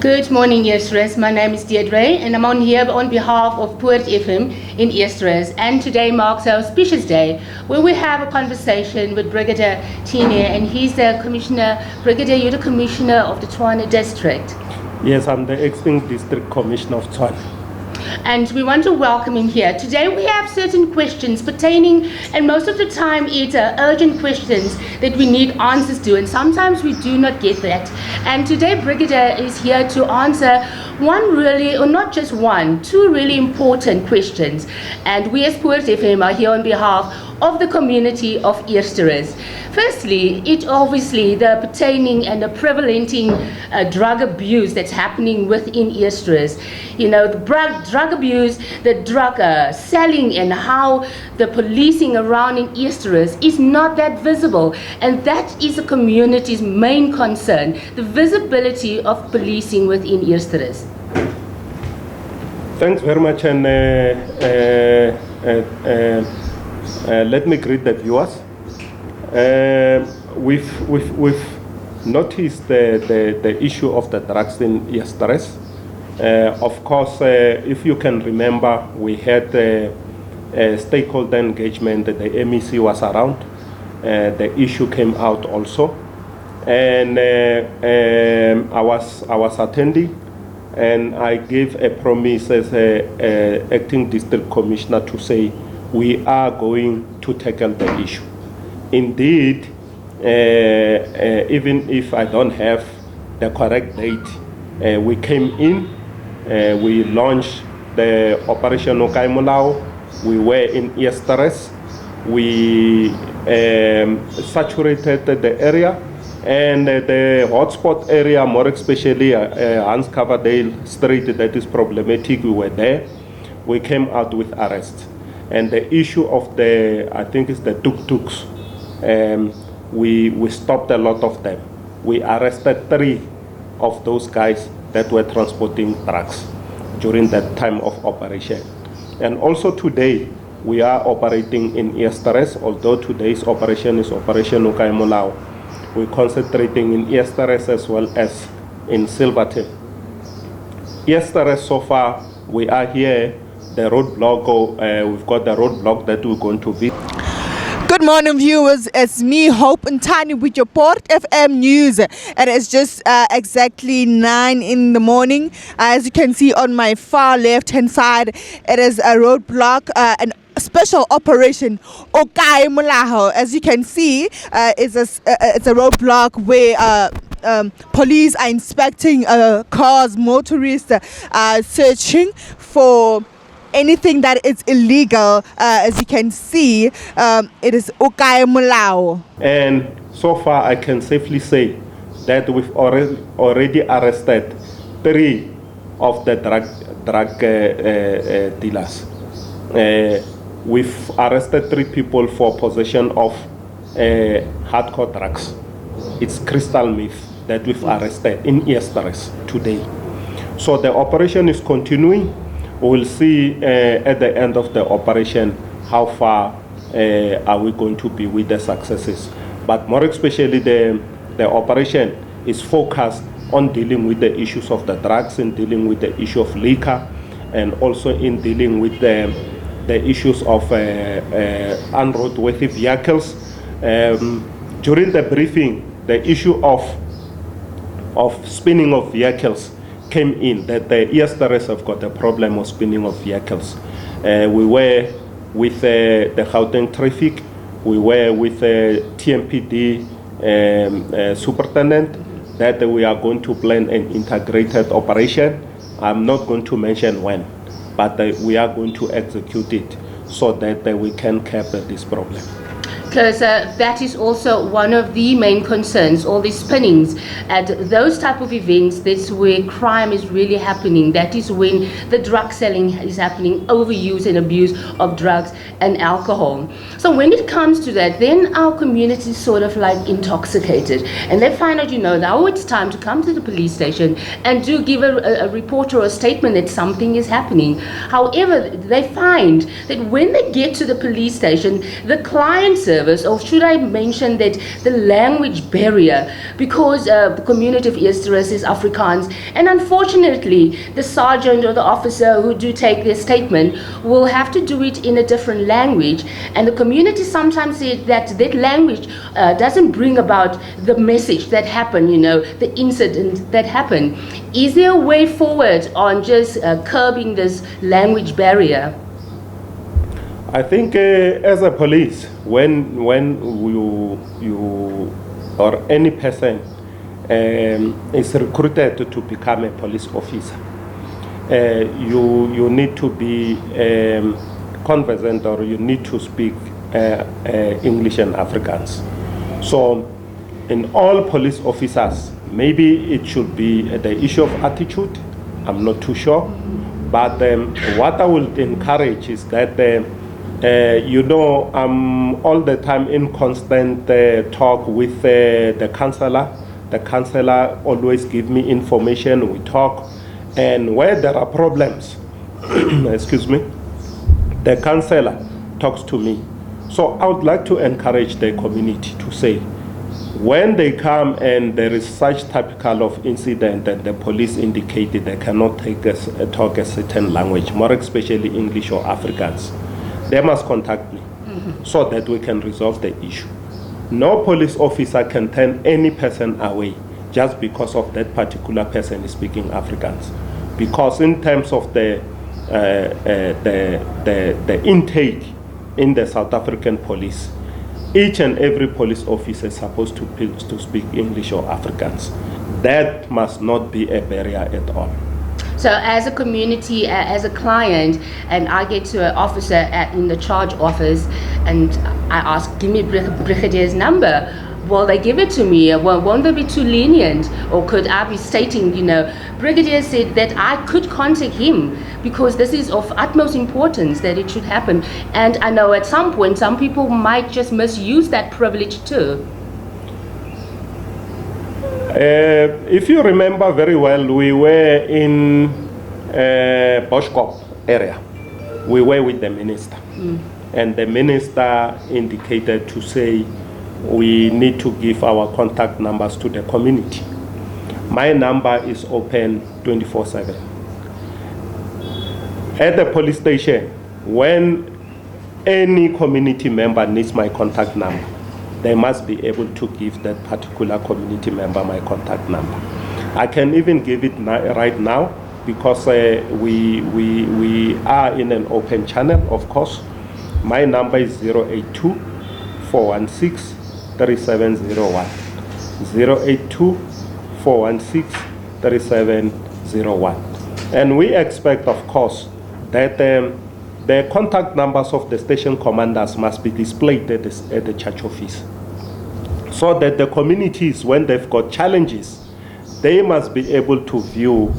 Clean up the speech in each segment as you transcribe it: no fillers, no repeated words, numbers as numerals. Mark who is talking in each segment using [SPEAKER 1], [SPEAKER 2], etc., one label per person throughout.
[SPEAKER 1] Good morning, Easterers. My name is Deirdre, and I'm on here on behalf of Poort FM in Easterers. And today marks our auspicious day, where we have a conversation with Brigadier Tine, and he's the Commissioner. Brigadier, you're the Commissioner of the Tshwane District.
[SPEAKER 2] Yes, I'm the acting District Commissioner of Tshwane.
[SPEAKER 1] And we want to welcome him here. Today we have certain questions pertaining, and most of the time it's urgent questions that we need answers to, and sometimes we do not get that. And today Brigadier is here to answer one really, or not just one, two really important questions. And we as Poort FM are here on behalf of the community of Easterers. Firstly, it obviously the pertaining and the prevalenting drug abuse that's happening within Easterers. You know, the drug abuse, the drug selling, and how the policing around in Easterers is not that visible. And that is the community's main concern, the visibility of policing within Easterers.
[SPEAKER 2] Thanks very much, and let me greet the viewers. We've noticed the issue of the drugs in Easterers. Of course, if you can remember, we had stakeholder engagement. The MEC was around. The issue came out also, and I was attending, and I gave a promise as acting district commissioner to say we are going to tackle the issue. Indeed, even if I don't have the correct date, we came in, we launched the Operation Okaimulao, we were in Easterers, we saturated the area, and the hotspot area, more especially Hans Coverdale Street, that is problematic, we were there. We came out with arrests. And the issue of the, I think it's the tuk-tuks, we stopped a lot of them. We arrested 3 of those guys that were transporting drugs during that time of operation. And also today, we are operating in Easterers, although today's operation is Operation Okaimulao. We're concentrating in Easterers as well as in Silverton. Easterers, so far, we are here. The roadblock, we've got the roadblock that we're going to visit.
[SPEAKER 3] Good morning, viewers. It's me, Hope and Tiny, with your Poort FM news. It is just exactly 9 in the morning. As you can see on my far left-hand side, it is a roadblock, an special operation Okaimulao. As you can see, it's a roadblock where police are inspecting cars, motorists searching for anything that is illegal. As you can see, it is Okaimulao. And
[SPEAKER 2] so far, I can safely say that we've already arrested 3 of the drug dealers. We've arrested 3 people for possession of hardcore drugs. It's crystal meth that we've arrested in Easterers today. So the operation is continuing. We'll see at the end of the operation how far are we going to be with the successes. But more especially, the operation is focused on dealing with the issues of the drugs, and dealing with the issue of liquor, and also in dealing with the issues of unroadworthy vehicles. During the briefing, the issue of spinning of vehicles came in, that the Easterers have got a problem of spinning of vehicles. We were with the Gauteng traffic, we were with the TMPD superintendent, that we are going to plan an integrated operation. I'm not going to mention when, but we are going to execute it so that we can cap this problem.
[SPEAKER 1] Because that is also one of the main concerns, all these spinnings at those type of events. That's where crime is really happening. That is when the drug selling is happening, overuse and abuse of drugs and alcohol. So when it comes to that, then our community is sort of like intoxicated, and they find out, now it's time to come to the police station and do give a report or a statement that something is happening. However, they find that when they get to the police station, the client service service, or should I mention that the language barrier, because the community of Eersterus is Afrikaans, and unfortunately the sergeant or the officer who do take their statement will have to do it in a different language, and the community sometimes say that that language doesn't bring about the message that happened, the incident that happened. Is there a way forward on just curbing this language barrier?
[SPEAKER 2] I think as a police, when you or any person is recruited to become a police officer, you need to be conversant, or you need to speak English and Afrikaans. So in all police officers, maybe it should be the issue of attitude. I'm not too sure. But what I will encourage is that, I'm all the time in constant talk with the councillor. The councillor always give me information, we talk. And where there are problems, excuse me, the councillor talks to me. So I would like to encourage the community to say, when they come and there is such typical of incident that the police indicated they cannot talk a certain language, more especially English or Afrikaans, they must contact me so that we can resolve the issue. No police officer can turn any person away just because of that particular person is speaking Afrikaans. Because in terms of the intake in the South African police, each and every police officer is supposed to speak English or Afrikaans. That must not be a barrier at all.
[SPEAKER 1] So as a community, as a client, and I get to an officer in the charge office and I ask, give me Brigadier's number. Will they give it to me? Well, won't they be too lenient? Or could I be stating, Brigadier said that I could contact him because this is of utmost importance that it should happen. And I know at some point, some people might just misuse that privilege too.
[SPEAKER 2] If you remember very well, we were in Boschkop area. We were with the minister. And the minister indicated to say, we need to give our contact numbers to the community. My number is open 24/7. At the police station, when any community member needs my contact number, they must be able to give that particular community member my contact number. I can even give it right now because we are in an open channel, of course. My number is 082 416 3701. 082 416 3701. And we expect, of course, that the contact numbers of the station commanders must be displayed at the church office, so that the communities, when they've got challenges, they must be able to view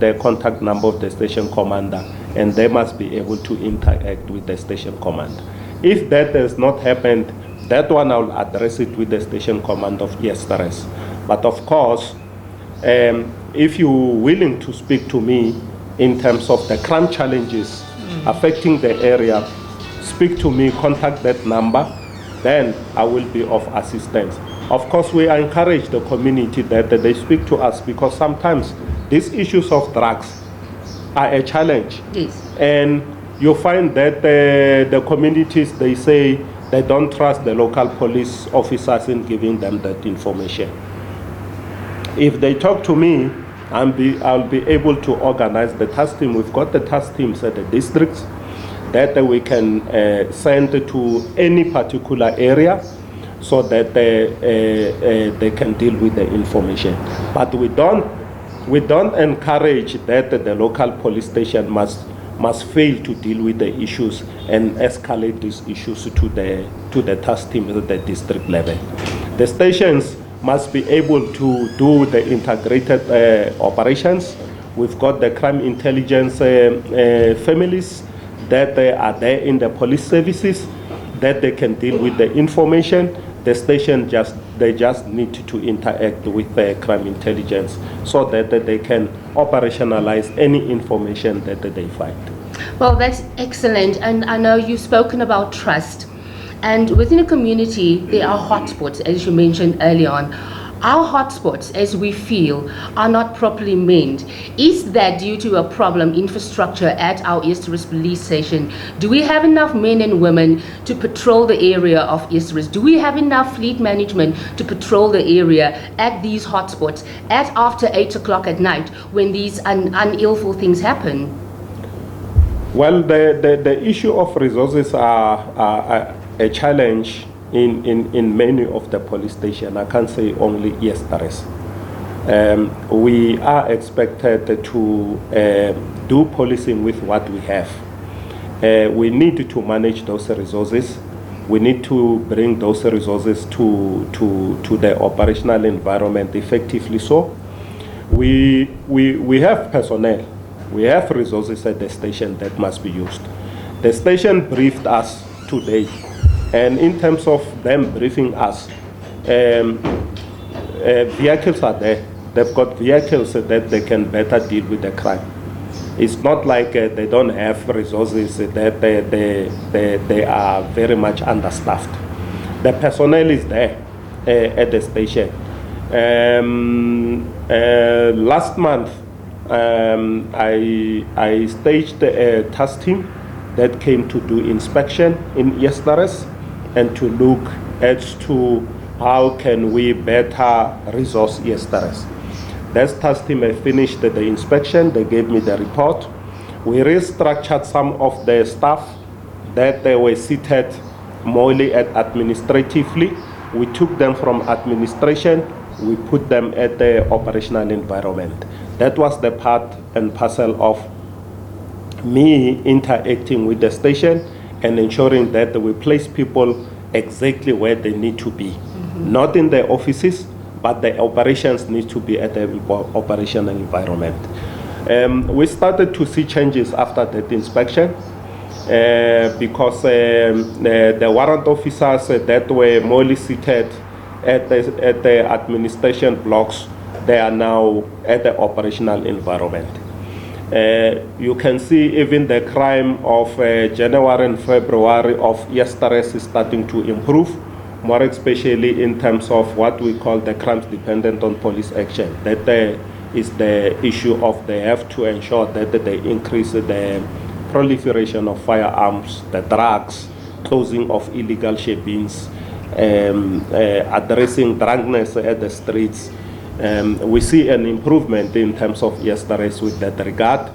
[SPEAKER 2] the contact number of the station commander, and they must be able to interact with the station commander. If that has not happened, that one I'll address it with the station commander of Eersterus. But of course, if you're willing to speak to me in terms of the crime challenges affecting the area, speak to me, contact that number, then I will be of assistance. Of course, we encourage the community that they speak to us, because sometimes these issues of drugs are a challenge.
[SPEAKER 1] Yes.
[SPEAKER 2] And you find that the communities, they say they don't trust the local police officers in giving them that information. If they talk to me, I'll be able to organize the task team. We've got the task teams at the districts that we can send to any particular area so that they can deal with the information. But we don't encourage that the local police station must fail to deal with the issues and escalate these issues to the task team at the district level. The stations must be able to do the integrated operations. We've got the crime intelligence families that are there in the police services, that they can deal with the information. The station just need to interact with the crime intelligence so that they can operationalize any information that they find.
[SPEAKER 1] Well, that's excellent. And I know you've spoken about trust. And within a community, there are hotspots, as you mentioned early on. Our hotspots, as we feel, are not properly manned. Is that due to a problem infrastructure at our Easterus police station? Do we have enough men and women to patrol the area of Easterus? Do we have enough fleet management to patrol the area at these hotspots at after 8 o'clock at night when these unilful things happen?
[SPEAKER 2] Well, the issue of resources are a challenge in many of the police stations. I can't say only Easterus. We are expected to do policing with what we have. We need to manage those resources. We need to bring those resources to the operational environment effectively. So we have personnel. We have resources at the station that must be used. The station briefed us today, and in terms of them briefing us, vehicles are there. They've got vehicles that they can better deal with the crime. It's not like they don't have resources, that they are very much understaffed. The personnel is there at the station. Last month, I staged a task team that came to do inspection in Easterus and to look as to how can we better resource Easterus. That task team finished the inspection. They gave me the report. We restructured some of the staff that they were seated morely at administratively. We took them from administration. We put them at the operational environment. That was the part and parcel of me interacting with the station and ensuring that we place people exactly where they need to be. Not in the offices, but the operations need to be at the operational environment. We started to see changes after that inspection because the warrant officers that were morely seated at the administration blocks, they are now at the operational environment. You can see even the crime of January and February of Easterus is starting to improve, more especially in terms of what we call the crimes dependent on police action. That is the issue of they have to ensure that they increase the proliferation of firearms, the drugs, closing of illegal shebins, addressing drunkenness at the streets. We see an improvement in terms of Easterus with that regard.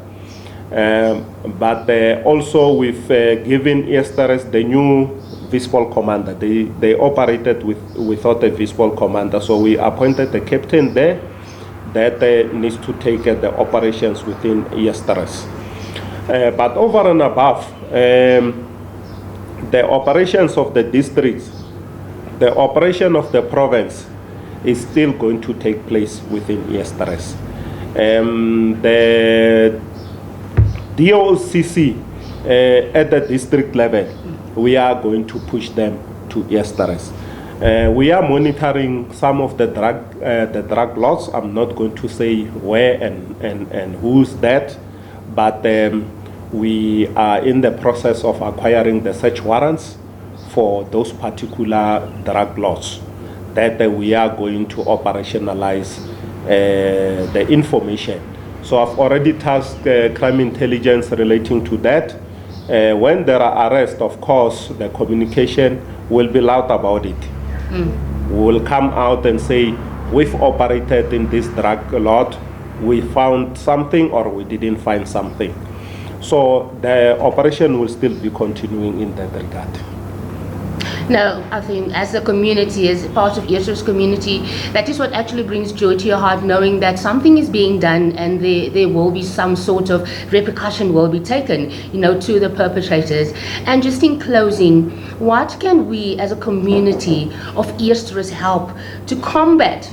[SPEAKER 2] But also we've given Easterus the new visible commander. They operated without a visible commander, so we appointed a captain there that needs to take the operations within Easterus. But over and above, the operations of the districts, the operation of the province is still going to take place within Easterus. The DOCC at the district level, we are going to push them to Easterus. We are monitoring some of the drug laws. I'm not going to say where and who's that, but we are in the process of acquiring the search warrants for those particular drug laws that we are going to operationalize the information. So I've already tasked crime intelligence relating to that. When there are arrests, of course, the communication will be loud about it. We will come out and say, we've operated in this drug lot, we found something or we didn't find something. So the operation will still be continuing in that regard.
[SPEAKER 1] No, I think as a community, as part of Easterus community, that is what actually brings joy to your heart, knowing that something is being done and there will be some sort of repercussion will be taken, to the perpetrators. And just in closing, what can we as a community of Easterus help to combat,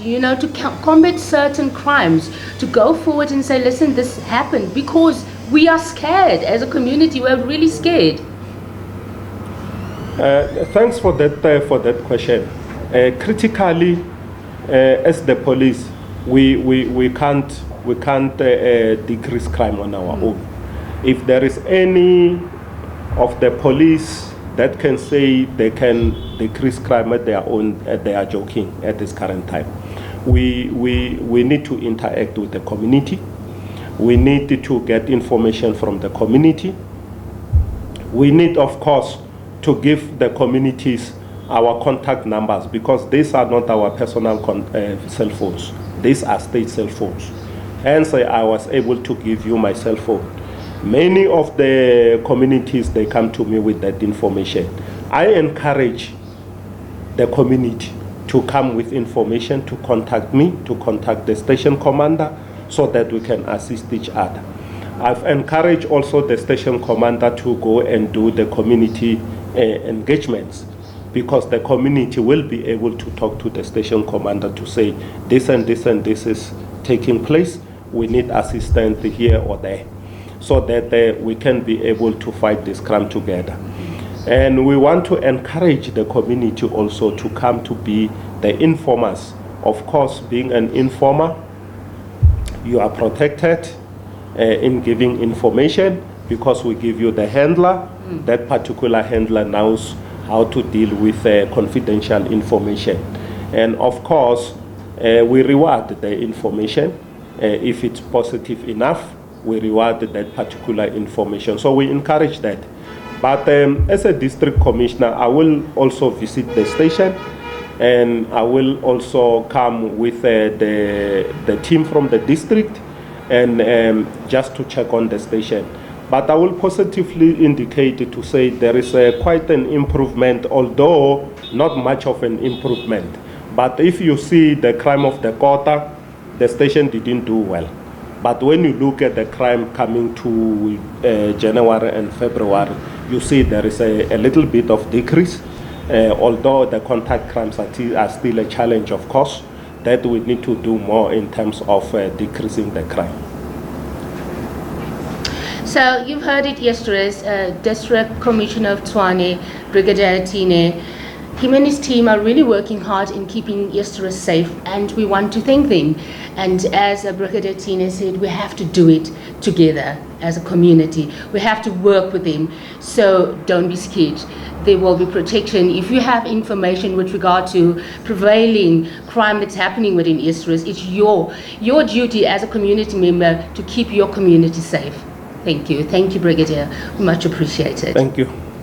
[SPEAKER 1] combat certain crimes, to go forward and say, listen, this happened, because we are scared as a community, we're really scared.
[SPEAKER 2] Thanks for that question. Critically, as the police, we can't decrease crime on our own. If there is any of the police that can say they can decrease crime at their own, they are joking at this current time. We need to interact with the community. We need to get information from the community. We need, of course, to give the communities our contact numbers, because these are not our personal cell phones. These are state cell phones. Hence, I was able to give you my cell phone. Many of the communities, they come to me with that information. I encourage the community to come with information, to contact me, to contact the station commander, so that we can assist each other. I've encouraged also the station commander to go and do the community engagements, because the community will be able to talk to the station commander to say this and this and this is taking place, we need assistance here or there, so that we can be able to fight this crime together. And we want to encourage the community also to come to be the informers. Of course, being an informer, you are protected in giving information, because we give you the handler. That particular handler knows how to deal with confidential information. And of course, we reward the information. If it's positive enough, we reward that particular information. So we encourage that. But as a district commissioner, I will also visit the station, and I will also come with the team from the district, and just to check on the station. But I will positively indicate to say there is quite an improvement, although not much of an improvement. But if you see the crime of the quarter, the station didn't do well. But when you look at the crime coming to January and February, you see there is a little bit of decrease, although the contact crimes are still a challenge, of course, that we need to do more in terms of decreasing the crime.
[SPEAKER 1] So you've heard it yesterday's District Commissioner of Tshwane, Brigadier Tine. Him and his team are really working hard in keeping Yestera safe, and we want to thank them. And as Brigadier Tine said, we have to do it together as a community. We have to work with them, so don't be scared. There will be protection. If you have information with regard to prevailing crime that's happening within Yestera, it's your duty as a community member to keep your community safe. Thank you. Thank you, Brigadier. Much appreciated.
[SPEAKER 2] Thank you.